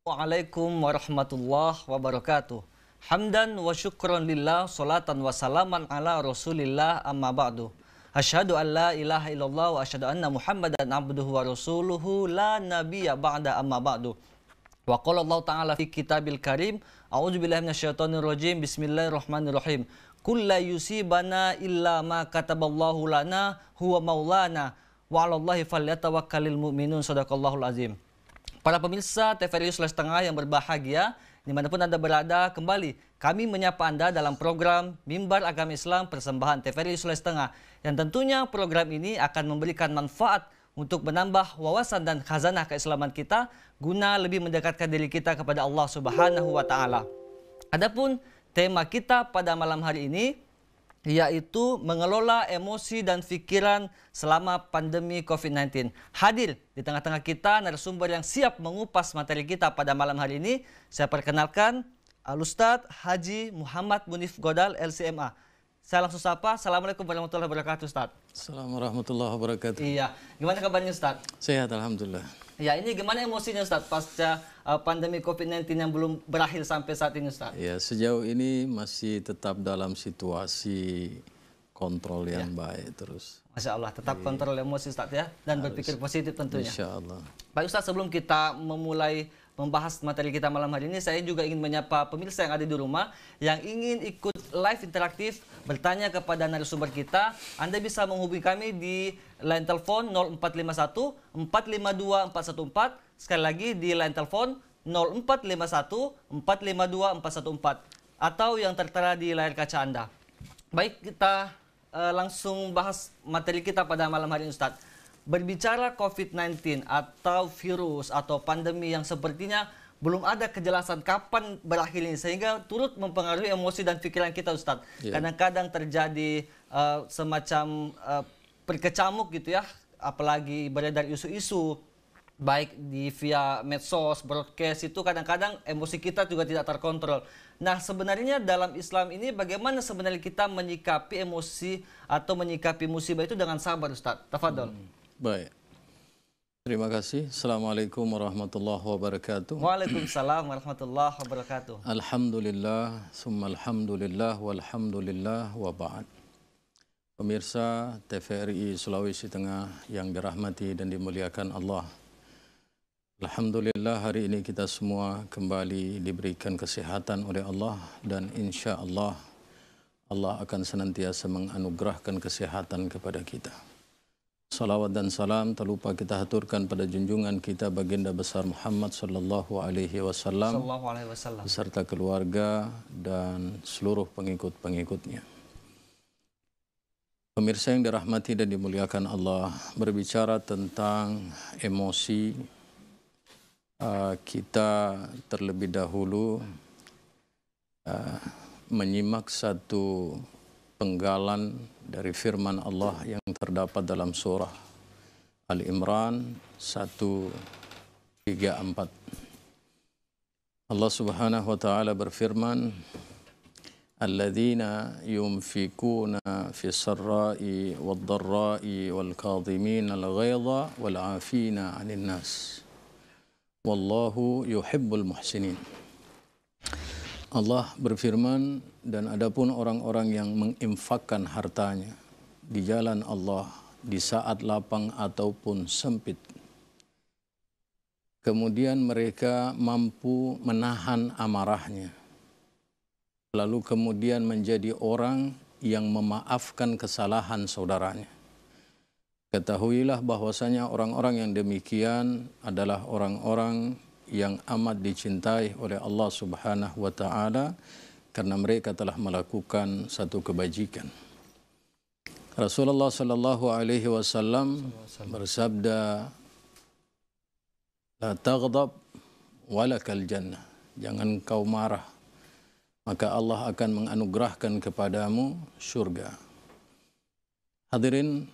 Waalaikumsalam warahmatullahi wabarakatuh. Hamdan wa syukran lillah, salatan wa salaman ala rasulillah, amma ba'du. Asyhadu an la ilaha illallah wa asyhadu anna muhammadan abduhu wa rasuluhu la nabiyya ba'da, amma ba'du. Wa qala Allah ta'ala fi kitabil karim, a'udzubillahi minasyaitonir rajim, bismillahirrahmanirrahim. Qul la yusibana illa ma kataballahu lana huwa maulana wa 'alallahi falyatawakkalul mu'minun. Shadaqallahul azim. Para pemirsa TVRI Sulawesi Tengah yang berbahagia, dimanapun Anda berada, kembali kami menyapa Anda dalam program Mimbar Agama Islam persembahan TVRI Sulawesi Tengah, yang tentunya program ini akan memberikan manfaat untuk menambah wawasan dan khazanah keislaman kita guna lebih mendekatkan diri kita kepada Allah Subhanahu wa taala. Adapun tema kita pada malam hari ini yaitu mengelola emosi dan pikiran selama pandemi COVID-19. Hadir di tengah-tengah kita narasumber yang siap mengupas materi kita pada malam hari ini. Saya perkenalkan Al-Ustadz Haji Muhammad Munif Godal, LCMA. Saya langsung sapa. Assalamualaikum warahmatullahi wabarakatuh, Ustadz. Assalamualaikum warahmatullahi wabarakatuh. Iya, gimana kabarnya, Ustadz? Sehat, alhamdulillah. Ya, ini gimana emosinya, Ustadz, pasca pandemi COVID-19 yang belum berakhir sampai saat ini, Ustadz? Ya, sejauh ini masih tetap dalam situasi kontrol yang baik terus. Masya Allah, tetap kontrol emosi, Ustadz, ya, dan berpikir positif tentunya. Insya Allah. Pak Ustadz, sebelum kita memulai membahas materi kita malam hari ini, saya juga ingin menyapa pemirsa yang ada di rumah yang ingin ikut live interaktif bertanya kepada narasumber kita. Anda bisa menghubungi kami di line telepon 0451 452 414. Sekali lagi di line telepon 0451 452 414 atau yang tertera di layar kaca Anda. Baik, kita langsung bahas materi kita pada malam hari ini, Ustadz. Berbicara COVID-19 atau virus atau pandemi yang sepertinya belum ada kejelasan kapan berakhirnya, sehingga turut mempengaruhi emosi dan pikiran kita, Ustadz. Kadang-kadang terjadi semacam berkecamuk gitu ya, apalagi beredar isu-isu baik di via medsos, broadcast, itu kadang-kadang emosi kita juga tidak terkontrol. Nah, sebenarnya dalam Islam ini bagaimana sebenarnya kita menyikapi emosi atau menyikapi musibah itu dengan sabar, Ustadz? Tafadhol. Baik. Terima kasih. Assalamualaikum warahmatullahi wabarakatuh. Waalaikumsalam warahmatullahi wabarakatuh. Alhamdulillah, summa alhamdulillah, walhamdulillah, wa ba'd. Pemirsa TVRI Sulawesi Tengah yang dirahmati dan dimuliakan Allah. Alhamdulillah, hari ini kita semua kembali diberikan kesehatan oleh Allah, dan insya Allah Allah akan senantiasa menganugerahkan kesehatan kepada kita. Salawat dan salam tak lupa kita haturkan pada junjungan kita baginda besar Muhammad sallallahu alaihi wasallam beserta keluarga dan seluruh pengikut-pengikutnya. Pemirsa yang dirahmati dan dimuliakan Allah, berbicara tentang emosi, kita terlebih dahulu menyimak satu penggalan dari firman Allah yang terdapat dalam surah Al-Imran 134. Allah Subhanahu wa taala berfirman, alladzina yunfikuna fis sarra'i wad dharra'i wal kadhimina al ghaidha wal 'afina 'anil nas wallahu yuhibbul muhsinin. Allah berfirman, dan adapun orang-orang yang menginfakkan hartanya di jalan Allah di saat lapang ataupun sempit, kemudian mereka mampu menahan amarahnya, lalu kemudian menjadi orang yang memaafkan kesalahan saudaranya, ketahuilah bahwasanya orang-orang yang demikian adalah orang-orang yang amat dicintai oleh Allah Subhanahu wa taala karena mereka telah melakukan satu kebajikan. Rasulullah sallallahu alaihi wasallam bersabda, la taghdab walakal jannah. Jangan kau marah, maka Allah akan menganugerahkan kepadamu surga. Hadirin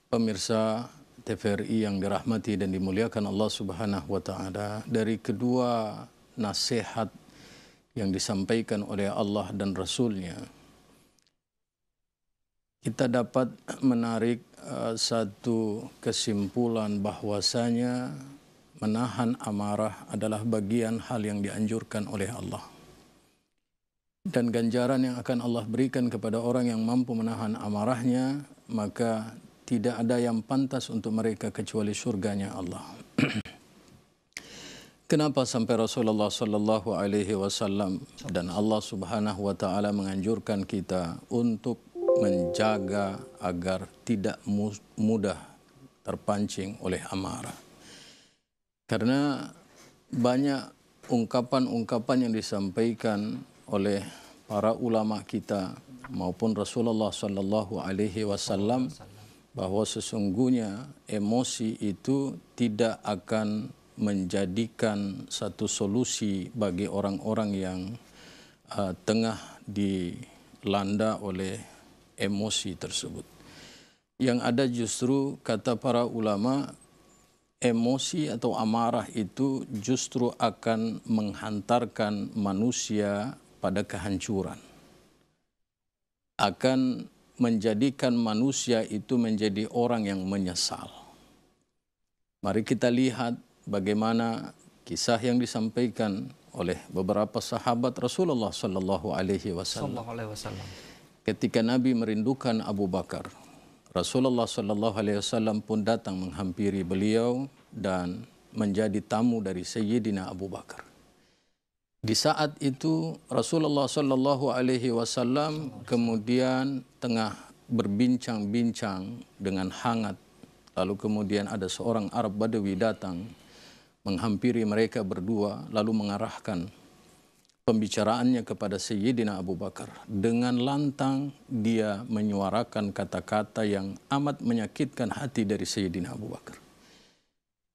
pemirsa TVRI yang dirahmati dan dimuliakan Allah Subhanahu wa taala, dari kedua nasihat yang disampaikan oleh Allah dan Rasul-Nya, kita dapat menarik satu kesimpulan bahwasanya menahan amarah adalah bagian hal yang dianjurkan oleh Allah. Dan ganjaran yang akan Allah berikan kepada orang yang mampu menahan amarahnya, maka tidak ada yang pantas untuk mereka kecuali surganya Allah. Kenapa sampai Rasulullah sallallahu alaihi wasallam dan Allah Subhanahu wa taala menganjurkan kita untuk menjaga agar tidak mudah terpancing oleh amarah? Karena banyak ungkapan-ungkapan yang disampaikan oleh para ulama kita maupun Rasulullah sallallahu alaihi wasallam bahwa sesungguhnya emosi itu tidak akan menjadikan satu solusi bagi orang-orang yang tengah dilanda oleh emosi tersebut. Yang ada justru kata para ulama, emosi atau amarah itu justru akan menghantarkan manusia pada kehancuran. Akan menjadikan manusia itu menjadi orang yang menyesal. Mari kita lihat bagaimana kisah yang disampaikan oleh beberapa sahabat Rasulullah sallallahu alaihi wasallam. Ketika Nabi merindukan Abu Bakar, Rasulullah sallallahu alaihi wasallam pun datang menghampiri beliau dan menjadi tamu dari Sayyidina Abu Bakar. Di saat itu Rasulullah sallallahu alaihi wasallam kemudian tengah berbincang-bincang dengan hangat. Lalu kemudian ada seorang Arab Badawi datang menghampiri mereka berdua, lalu mengarahkan pembicaraannya kepada Sayyidina Abu Bakar. Dengan lantang dia menyuarakan kata-kata yang amat menyakitkan hati dari Sayyidina Abu Bakar.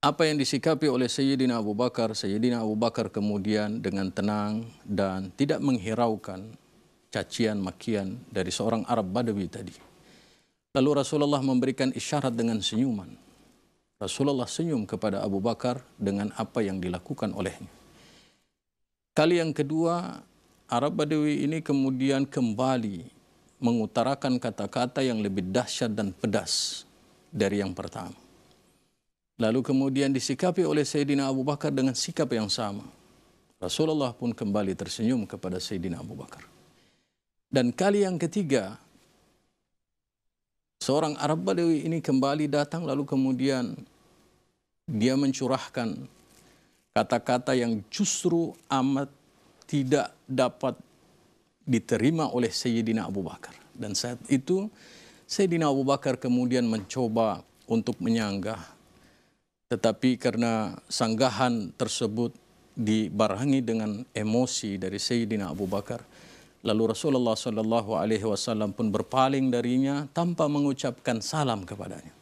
Apa yang disikapi oleh Sayyidina Abu Bakar? Sayyidina Abu Bakar kemudian dengan tenang dan tidak menghiraukan cacian makian dari seorang Arab Badawi tadi. Lalu Rasulullah memberikan isyarat dengan senyuman. Rasulullah senyum kepada Abu Bakar dengan apa yang dilakukan olehnya. Kali yang kedua, Arab Badawi ini kemudian kembali mengutarakan kata-kata yang lebih dahsyat dan pedas dari yang pertama. Lalu kemudian disikapi oleh Sayyidina Abu Bakar dengan sikap yang sama. Rasulullah pun kembali tersenyum kepada Sayyidina Abu Bakar. Dan kali yang ketiga, seorang Arab Badawi ini kembali datang lalu kemudian dia mencurahkan kata-kata yang justru amat tidak dapat diterima oleh Sayyidina Abu Bakar. Dan saat itu Sayyidina Abu Bakar kemudian mencoba untuk menyanggah. Tetapi karena sanggahan tersebut dibarengi dengan emosi dari Sayyidina Abu Bakar, lalu Rasulullah sallallahu alaihi wasallam pun berpaling darinya tanpa mengucapkan salam kepadanya.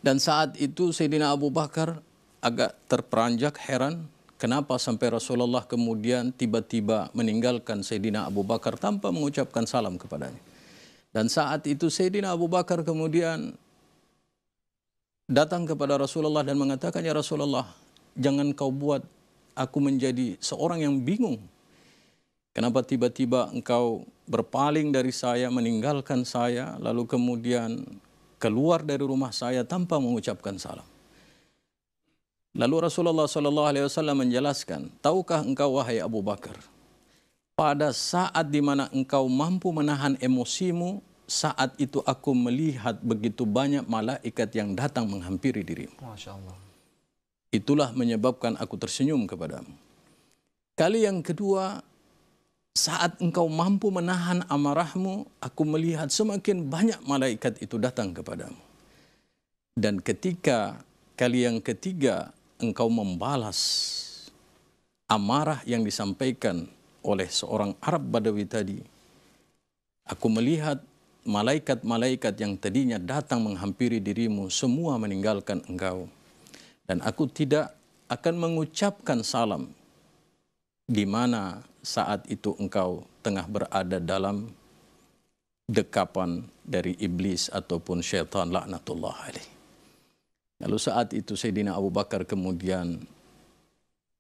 Dan saat itu Sayyidina Abu Bakar agak terperanjak, heran kenapa sampai Rasulullah kemudian tiba-tiba meninggalkan Sayyidina Abu Bakar tanpa mengucapkan salam kepadanya. Dan saat itu Sayyidina Abu Bakar kemudian datang kepada Rasulullah dan mengatakan, "Ya Rasulullah, jangan kau buat aku menjadi seorang yang bingung. Kenapa tiba-tiba engkau berpaling dari saya, meninggalkan saya, lalu kemudian keluar dari rumah saya tanpa mengucapkan salam?" Lalu Rasulullah SAW menjelaskan, "Tahukah engkau wahai Abu Bakar, pada saat di mana engkau mampu menahan emosimu, saat itu aku melihat begitu banyak malaikat yang datang menghampiri dirimu. Masya Allah. Itulah menyebabkan aku tersenyum kepadamu. Kali yang kedua, saat engkau mampu menahan amarahmu, aku melihat semakin banyak malaikat itu datang kepadamu. Dan ketika kali yang ketiga, engkau membalas amarah yang disampaikan oleh seorang Arab Badawi tadi, aku melihat malaikat-malaikat yang tadinya datang menghampiri dirimu semua meninggalkan engkau. Dan aku tidak akan mengucapkan salam di mana saat itu engkau tengah berada dalam dekapan dari iblis ataupun syaitan laknatullah alaih." Lalu saat itu Sayyidina Abu Bakar kemudian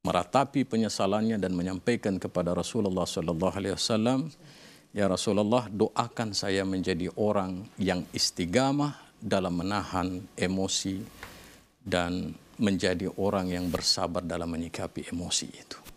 meratapi penyesalannya dan menyampaikan kepada Rasulullah SAW, "Ya Rasulullah, doakan saya menjadi orang yang istiqamah dalam menahan emosi dan menjadi orang yang bersabar dalam menyikapi emosi itu.